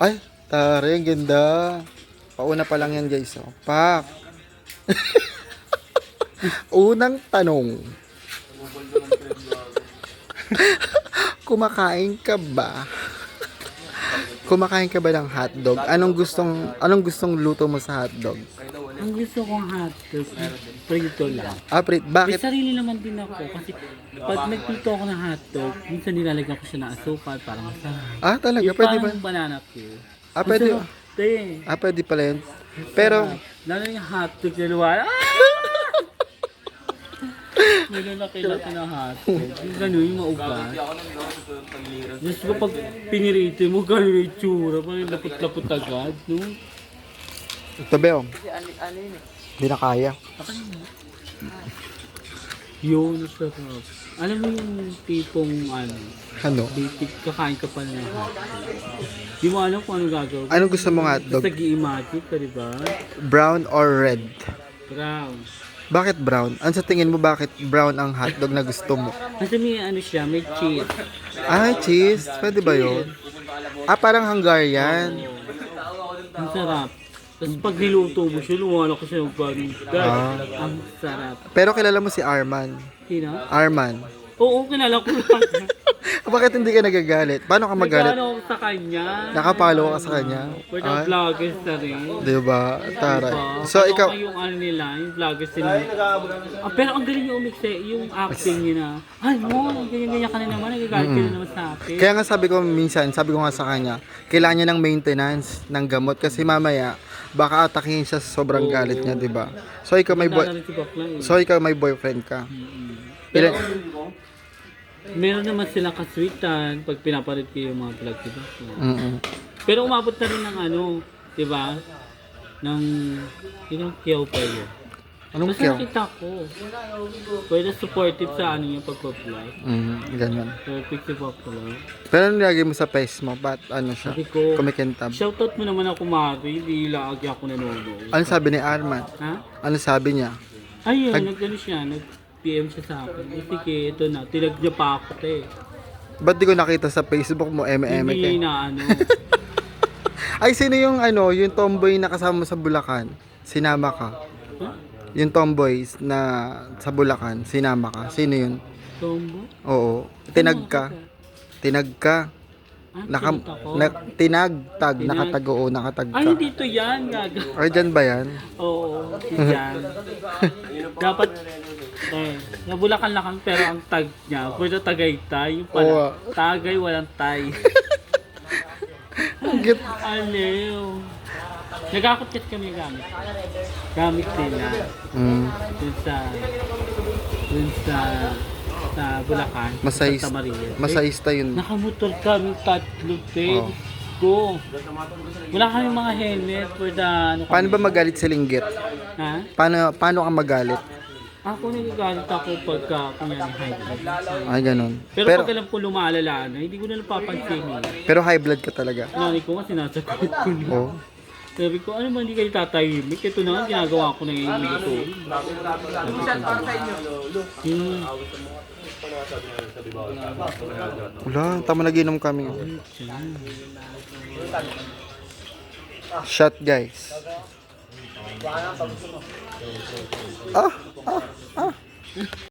Ay, tare, ang ganda. Pauna pa lang yan guys. Oh. Pak. Unang tanong. Kumakain ka ba? Kumakain ka ba ng hotdog? Anong gustong luto mo sa hotdog? Ang gusto kong hotdog, prito lang. Aprit, May bakit? sarili naman din ako kasi pag nagprito ako ng hotdog, minsan nilalagyan ko siya ng asukal para masarap. Ah, talaga? Yung Pwede ba? parang banana cue. Ah, pwede. Pwede pala yun. Pero, Lalo yung hotdog na luwala. May lalaki-laki na hotdog. Yung gano'n, yung maugat. Diyos ko, pag pinirito mo, gano'n yung tsura. Parang lapot-lapot agad, no? ito ba yun? Hindi na kaya. Yun, sarap. Alam mo yung tipong Ano? dating kakain ka pa ng hotdog. Di mo alam kung anong gagawin. Anong gusto mong hotdog? Basta nag-i-imagine ka, diba? Brown or red? Brown. Bakit brown? Ano sa tingin mo bakit brown ang hotdog na gusto mo? Kasi may siya, may cheese. Ah, cheese. Pwede ba yun? Ah, parang Hungarian. Ang sarap. Tapos pag niluto mo siya, luwala ko siya ng baliktad. Ang sarap. Pero kilala mo si Arman. Sino? Arman. Oo, kilala ko lang. Bakit hindi ka nagagalit? Paano ka magalit? Nagkano ako sa kanya. Nakapalo ka sa kanya? Pwede Ay, vloggers na rin. diba? Tara. Diba? So, ikaw, Yung nila, yung vloggers nila. Pero ang galing yung umikse, yung acting niya na, ay mo, ganyan-ganyan ka na naman, nagagalit ka na naman sa akin. kaya nga sabi ko nga sa kanya, kailangan niya ng maintenance ng gamot kasi mamaya, baka atakihin siya sa sobrang galit niya, diba? So, ikaw may boyfriend ka. Pero, Ilan? meron naman silang kaswitan pag pinapalit ko yung mga vlog, diba? Mm-mm. Pero umabot na rin ng diba? Ng, kiyaw pa yun. Anong Kasi kiyaw? nakita ko. Pwede supportive sa yung pagpa-vlog. Ganyan. Perfect si Papa. Pero nilagay mo sa face mo, ba't ano siya? Sabi ko, Kumikintab. shoutout mo naman ako, Mari. Hindi lagi ako nanonood. Ano sabi ni Arman? Ha? Ano sabi niya? Ayun, nag-ano siya, nag-PM siya sa akin. Sige, ito na. Tinag niya pa ako, te. Ba't di ko nakita sa Facebook mo, eme-eme ka? Hindi na Ay, sino yung yung tomboy na kasama mo sa Bulacan? Sinama ka. Huh? Yung tomboy na sa Bulacan, sinama ka. Sino yun? Tombo? Oo. Tinag ka. Tinag ka. Tinag ako? Tinag-tag. Nakatag, oo, nakatag ka. Ay, dito yan, gaga. Ay, dyan ba yan? Oo, yan. Dapat, nabulakan lang kami, pero ang tag niya, pwede Tagaytay. Yung pala, Tagay, walang tay. Aliw. Nagakot kasi kami gamit. Gamit nila. Dun sa Bulacan. Sa Maria. Masayista yun. Nakamotor kami tatlo, te. Go. Wala kami mga helmet for the Paano ba magalit si Linggit? Ha? Paano ka magalit? Ako nagagalit ako pagka kunyari high blood. Ay, ganun. Pero pag alam ko lumalala na, hindi ko na napapansin eh. Pero high blood ka talaga. Nanay ko nga sinasagot ko na. Oo. Sabi ko, ano ba hindi kayo tatahimik? Ito na nga, ginagawa ko na yung ito. Wala, tama naginom kami. Shot, guys. Ah.